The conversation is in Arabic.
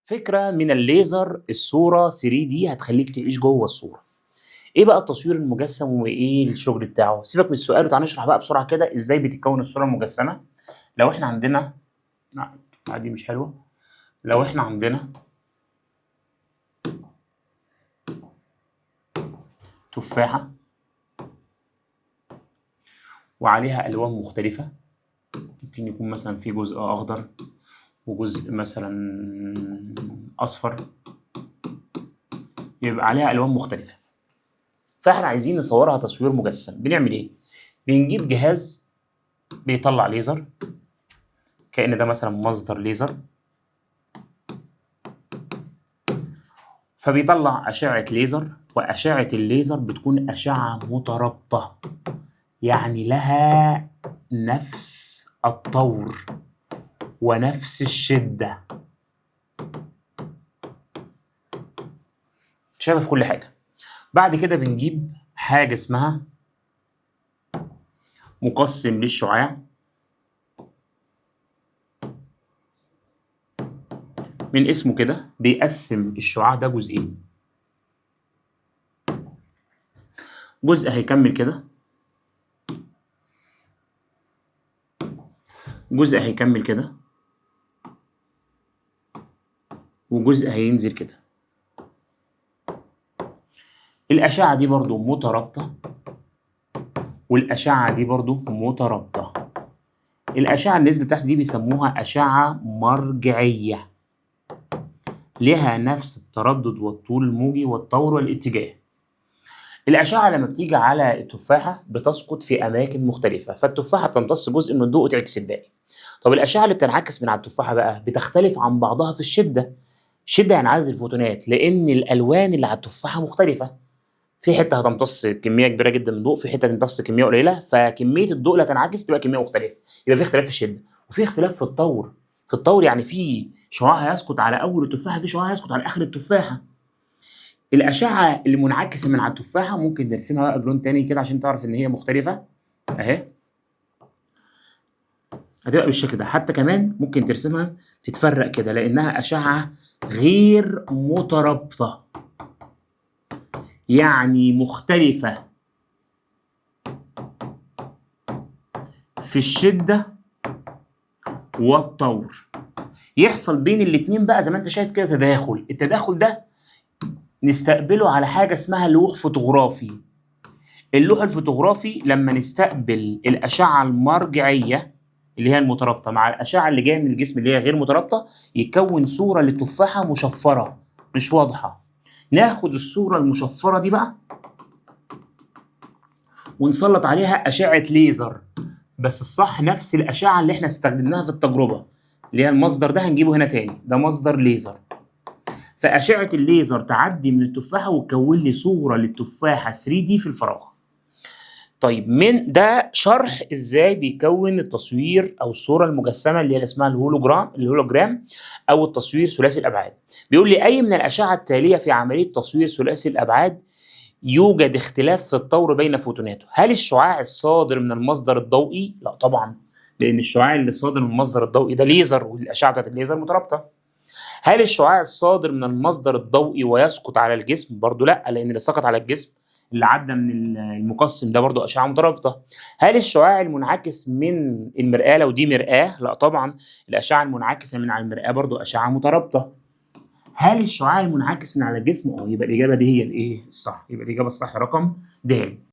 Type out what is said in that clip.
فكرة من الليزر الصورة 3D هتخليك تعيش جوه الصورة. ايه بقى التصوير المجسم وايه الشغل بتاعه؟ سيبك من السؤال وتعالى نشرح بقى بسرعة كده ازاي بتتكون الصورة المجسمة. لو احنا عندنا لا التفاحة دي مش حلوة. لو احنا عندنا تفاحة وعليها ألوان مختلفة، ممكن يكون مثلا في جزء أخضر وجزء مثلا أصفر، يبقى عليها ألوان مختلفة. فاحنا عايزين نصورها تصوير مجسم. بنعمل ايه؟ بنجيب جهاز بيطلع ليزر، كأن ده مثلا مصدر ليزر، فبيطلع أشعة ليزر، وأشعة الليزر بتكون أشعة مترابطة، يعني لها نفس الطور ونفس الشدة، شبه في كل حاجة. بعد كده بنجيب حاجة اسمها مقسم للشعاع، من اسمه كده بيقسم الشعاع ده جزئين، جزء هيكمل كده، جزء هيكمل كده، وجزء هينزل كده. الأشعة دي برضو مترابطة، والأشعة دي برضو مترابطة. الأشعة اللي نزلت تحت دي بيسموها أشعة مرجعية، لها نفس التردد والطول الموجي والطور والاتجاه. الأشعة لما بتيجي على التفاحة بتسقط في أماكن مختلفة، فالتفاحة تمتص جزء من الضوء وتعكس الباقي. طب الأشعة اللي بتنعكس من على التفاحة بقى بتختلف عن بعضها في الشدة. الشدة يعني عدد الفوتونات، لأن الألوان اللي على التفاحة مختلفة. في حتة هتمتص كمية كبيرة جدا من الضوء، في حتة هتمتص كمية قليلة، فكمية الضوء اللي هتنعكس تبقى كمية مختلفة. يبقى في اختلاف في الشدة، وفي اختلاف في الطور. في الطور يعني في شعاع هيسقط على أول التفاحة، في شعاع هيسقط على آخر التفاحة. الأشعة اللي منعكسة من على التفاحة ممكن نرسمها بقى بلون تاني كده عشان تعرف إن هي مختلفة. أهي هتبقى بالشكل ده. حتى كمان ممكن ترسمها تتفرق كده لأنها أشعة غير مترابطة، يعني مختلفة في الشدة والطور. يحصل بين الاتنين بقى زي ما انت شايف كده تداخل. التداخل ده نستقبله على حاجة اسمها لوح فوتوغرافي. اللوح الفوتوغرافي لما نستقبل الأشعة المرجعية اللي هي المترابطة مع الأشعة اللي جاية من الجسم اللي هي غير مترابطة، يكون صورة للتفاحة مشفرة مش واضحة. ناخد الصورة المشفرة دي بقى ونسلط عليها أشعة ليزر، بس الصح نفس الأشعة اللي احنا استخدمناها في التجربة، اللي هي المصدر ده هنجيبه هنا تاني، ده مصدر ليزر. فأشعة الليزر تعدي من التفاحة وتكون لي صورة للتفاحة 3D في الفراغ. طيب من ده شرح ازاي بيكون التصوير او الصوره المجسمه اللي هي اسمها الهولوجرام او التصوير ثلاثي الابعاد. بيقول لي اي من الاشعه التاليه في عمليه تصوير ثلاثي الابعاد يوجد اختلاف في الطور بين فوتوناته. هل الشعاع الصادر من المصدر الضوئي؟ لا طبعا، لان الشعاع اللي صادر من المصدر الضوئي ده ليزر، والاشعه بتاعت الليزر مترابطه. هل الشعاع الصادر من المصدر الضوئي ويسقط على الجسم؟ برضو لا، لان اللي سقط على الجسم اللي عدى من المقسم ده برضو اشعه مترابطه. هل الشعاع المنعكس من المرآة لو دي مرآة؟ لا طبعا، الاشعه المنعكسه من على المرآة برضو اشعه مترابطه. هل الشعاع المنعكس من على الجسم؟ يبقى الاجابه دي هي الايه الصح، يبقى الاجابه الصح رقم د.